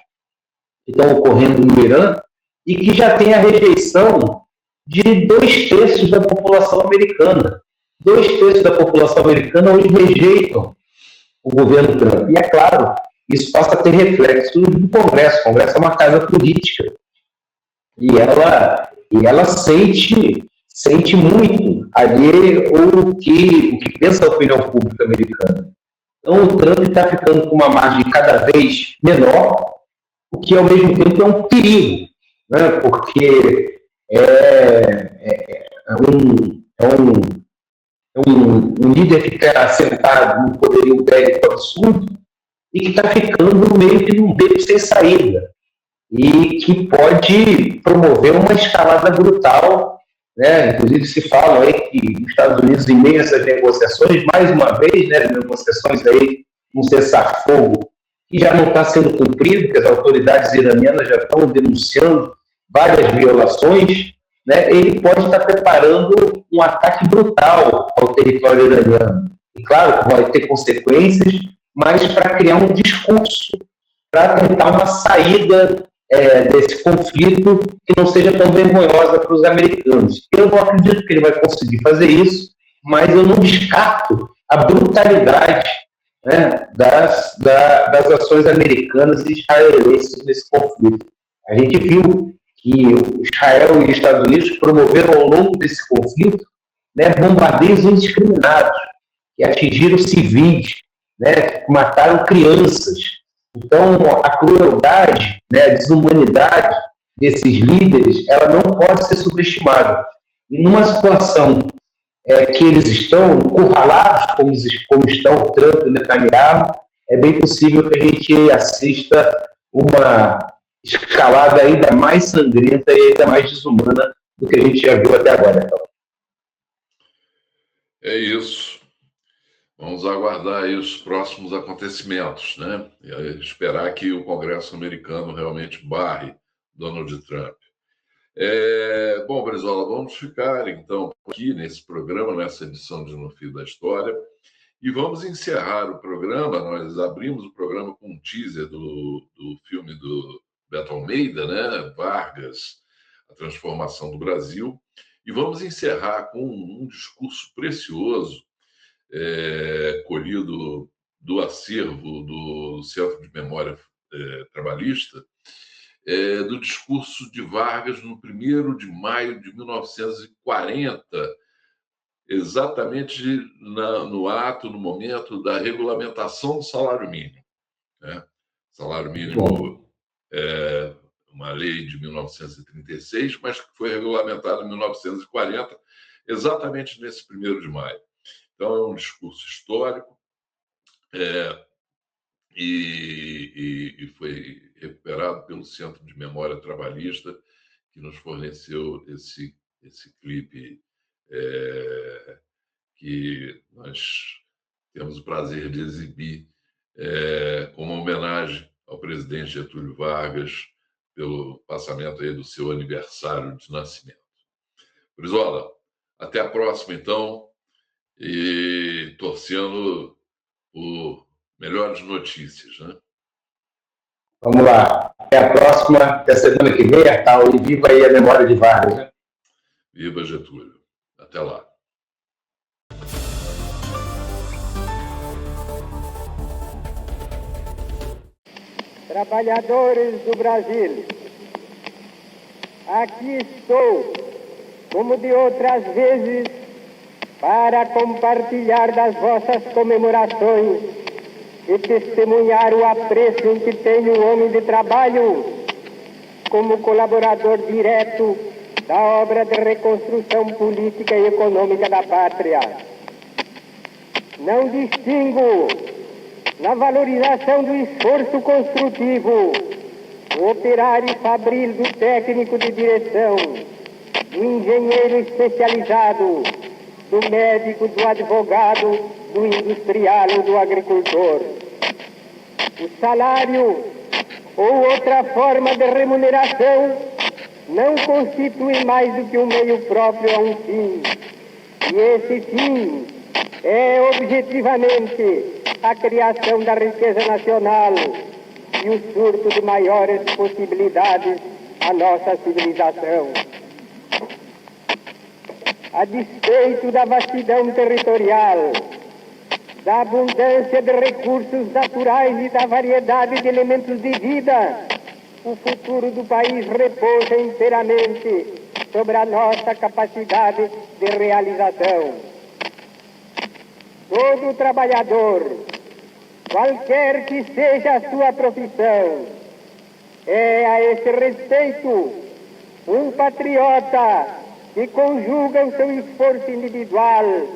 que estão ocorrendo no Irã e que já tem a rejeição de 2/3 da população americana. 2/3 da população americana hoje rejeitam o governo Trump. E, é claro, isso passa a ter reflexo no Congresso. O Congresso é uma casa política. E ela sente muito ali o que pensa a opinião pública americana. Então, o Trump está ficando com uma margem cada vez menor, o que, ao mesmo tempo, é um perigo, né? Porque um líder que está sentado num poderio bélico absurdo e que está ficando meio que num beco sem saída e que pode promover uma escalada brutal, né? Inclusive se fala aí que os Estados Unidos, em meio a essas negociações, mais uma vez, né, negociações aí, um cessar-fogo que já não está sendo cumprido, que as autoridades iranianas já estão denunciando várias violações, né? Ele pode estar preparando um ataque brutal ao território iraniano. E claro que vai ter consequências, mas para criar um discurso, para tentar uma saída desse conflito que não seja tão vergonhosa para os americanos. Eu não acredito que ele vai conseguir fazer isso, mas eu não descarto a brutalidade, né, das ações americanas e israelenses nesse conflito. A gente viu que Israel e os Estados Unidos promoveram ao longo desse conflito, né, bombardeios indiscriminados que atingiram civis, né, que mataram crianças. Então, a crueldade, né, a desumanidade desses líderes, ela não pode ser subestimada. E numa situação que eles estão encurralados, como estão o Trump e o Netanyahu, é bem possível que a gente assista uma escalada ainda mais sangrenta e ainda mais desumana do que a gente já viu até agora. Então. É isso. Vamos aguardar aí os próximos acontecimentos, né? E esperar que o Congresso americano realmente barre Donald Trump. Bom, Brizola, vamos ficar então aqui nesse programa, nessa edição de No Fio da História, e vamos encerrar o programa. Nós abrimos o programa com um teaser do filme do Beto Almeida, né? Vargas, A Transformação do Brasil, e vamos encerrar com um discurso precioso colhido do acervo do Centro de Memória Trabalhista, do discurso de Vargas no 1º de maio de 1940, exatamente no ato, no momento da regulamentação do salário mínimo. Né? Salário mínimo uma lei de 1936, mas que foi regulamentada em 1940, exatamente nesse 1º de maio. Então, é um discurso histórico e foi recuperado pelo Centro de Memória Trabalhista, que nos forneceu esse clipe que nós temos o prazer de exibir como homenagem ao presidente Getúlio Vargas pelo passamento aí do seu aniversário de nascimento. Brizola, até a próxima, então, e torcendo por melhores notícias, né? Vamos lá. Até a próxima, até semana que vem, Natal, e viva aí a memória de Vargas, né? Viva Getúlio. Até lá. Trabalhadores do Brasil, aqui estou, como de outras vezes, para compartilhar das vossas comemorações e testemunhar o apreço em que tenho o homem de trabalho como colaborador direto da obra de reconstrução política e econômica da pátria. Não distingo na valorização do esforço construtivo, do operário fabril, do técnico de direção, do engenheiro especializado, do médico, do advogado, do industrial ou do agricultor. O salário ou outra forma de remuneração não constitui mais do que um meio próprio a um fim. E esse fim é objetivamente a criação da riqueza nacional e o surto de maiores possibilidades à nossa civilização. A despeito da vastidão territorial, da abundância de recursos naturais e da variedade de elementos de vida, o futuro do país repousa inteiramente sobre a nossa capacidade de realização. Todo trabalhador, qualquer que seja a sua profissão, é a esse respeito um patriota que conjuga o seu esforço individual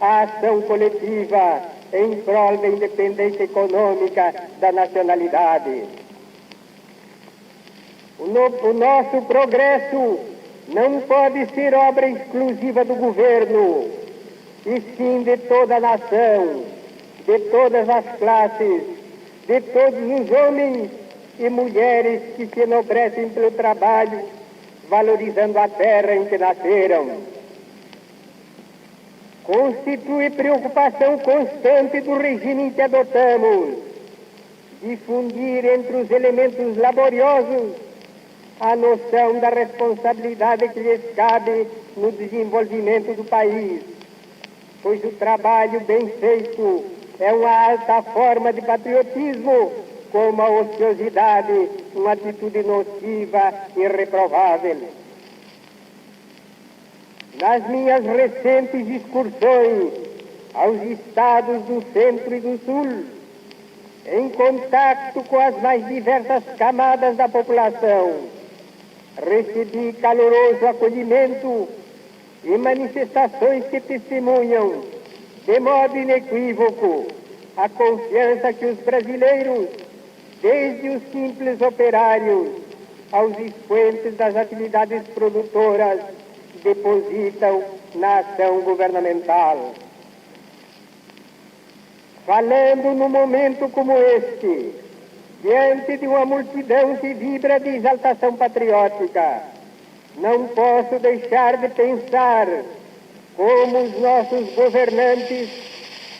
à ação coletiva em prol da independência econômica da nacionalidade. O nosso progresso não pode ser obra exclusiva do governo, e sim de toda a nação, de todas as classes, de todos os homens e mulheres que se enobrecem pelo trabalho, valorizando a terra em que nasceram. Constitui preocupação constante do regime que adotamos difundir entre os elementos laboriosos a noção da responsabilidade que lhes cabe no desenvolvimento do país, pois o trabalho bem feito é uma alta forma de patriotismo, como a ociosidade, uma atitude nociva e reprovável. Nas minhas recentes excursões aos estados do Centro e do Sul, em contato com as mais diversas camadas da população, recebi caloroso acolhimento e manifestações que testemunham, de modo inequívoco, a confiança que os brasileiros, desde os simples operários aos expoentes das atividades produtoras, depositam na ação governamental. Falando num momento como este, diante de uma multidão que vibra de exaltação patriótica, não posso deixar de pensar como os nossos governantes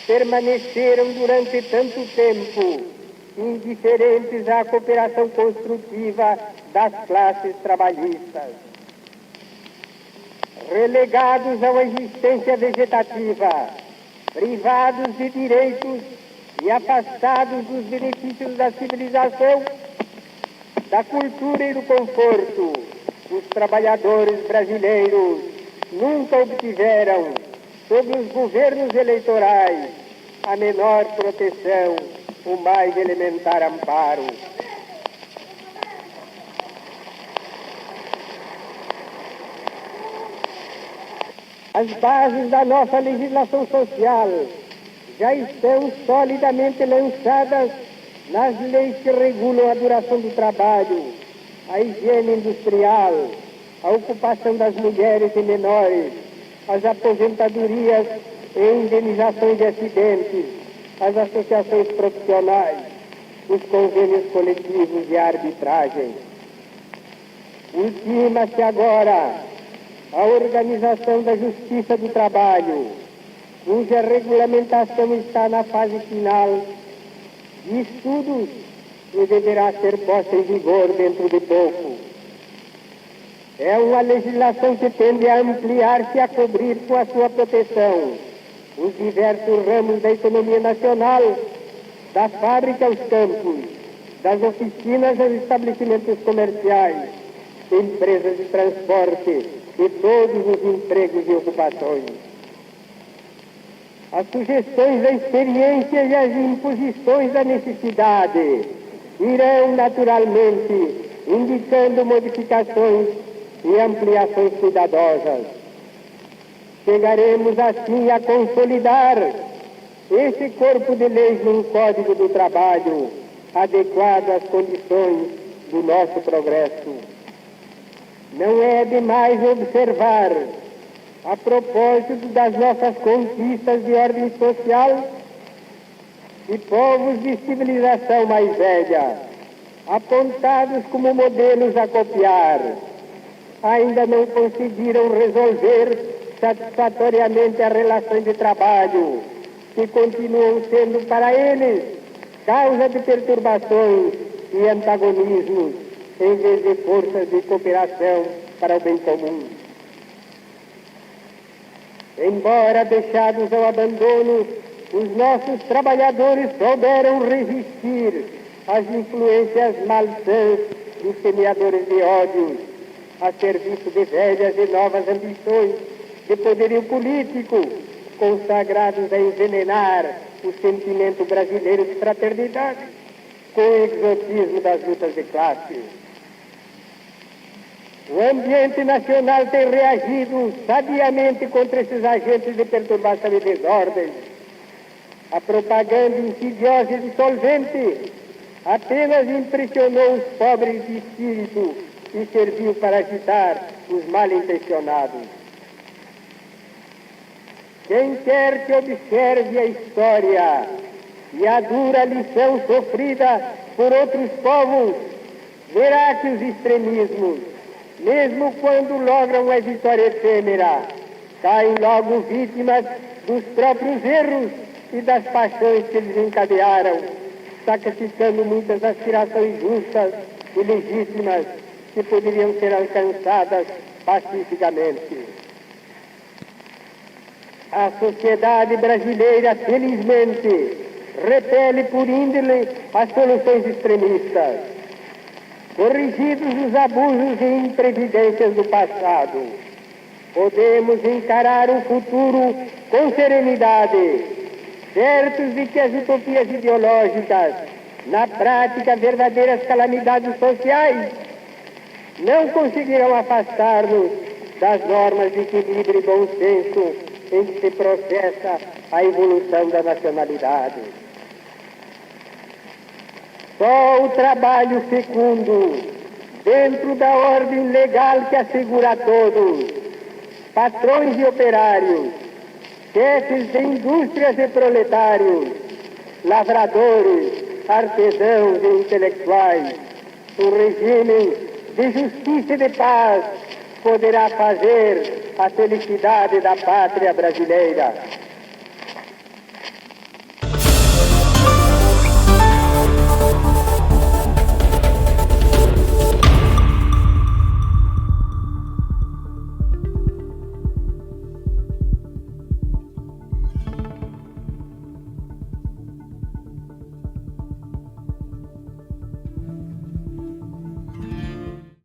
permaneceram durante tanto tempo indiferentes à cooperação construtiva das classes trabalhistas. Relegados a uma existência vegetativa, privados de direitos e afastados dos benefícios da civilização, da cultura e do conforto, os trabalhadores brasileiros nunca obtiveram, sob os governos eleitorais, a menor proteção, o mais elementar amparo. As bases da nossa legislação social já estão solidamente lançadas nas leis que regulam a duração do trabalho, a higiene industrial, a ocupação das mulheres e menores, as aposentadorias e indenizações de acidentes, as associações profissionais, os convênios coletivos e a arbitragem. Ultima-se agora a organização da Justiça do Trabalho, cuja regulamentação está na fase final de estudos e deverá ser posta em vigor dentro de pouco. É uma legislação que tende a ampliar-se e a cobrir com a sua proteção os diversos ramos da economia nacional, da fábrica aos campos, das oficinas aos estabelecimentos comerciais, empresas de transporte e todos os empregos e ocupações. As sugestões da experiência e as imposições da necessidade irão naturalmente indicando modificações e ampliações cuidadosas. Chegaremos assim a consolidar esse corpo de leis num Código do Trabalho adequado às condições do nosso progresso. Não é demais observar, a propósito das nossas conquistas de ordem social, e povos de civilização mais velha, apontados como modelos a copiar, ainda não conseguiram resolver satisfatoriamente as relações de trabalho, que continuam sendo para eles causa de perturbações e antagonismos, em vez de forças de cooperação para o bem comum. Embora deixados ao abandono, os nossos trabalhadores souberam resistir às influências malsãs dos semeadores de ódio, a serviço de velhas e novas ambições de poderio político, consagrados a envenenar o sentimento brasileiro de fraternidade com o exotismo das lutas de classe. O ambiente nacional tem reagido sabiamente contra esses agentes de perturbação e desordem. A propaganda insidiosa e dissolvente apenas impressionou os pobres de espírito e serviu para agitar os mal-intencionados. Quem quer que observe a história e a dura lição sofrida por outros povos, verá que os extremismos, mesmo quando logram a vitória efêmera, caem logo vítimas dos próprios erros e das paixões que eles encadearam, sacrificando muitas aspirações justas e legítimas que poderiam ser alcançadas pacificamente. A sociedade brasileira, felizmente, repele por índole as soluções extremistas. Corrigidos os abusos e imprevidências do passado, podemos encarar o futuro com serenidade, certos de que as utopias ideológicas, na prática verdadeiras calamidades sociais, não conseguirão afastar-nos das normas de equilíbrio e bom senso em que se processa a evolução da nacionalidade. Só o trabalho fecundo, dentro da ordem legal que assegura a todos, patrões e operários, chefes de indústrias e proletários, lavradores, artesãos e intelectuais, um regime de justiça e de paz poderá fazer a felicidade da pátria brasileira.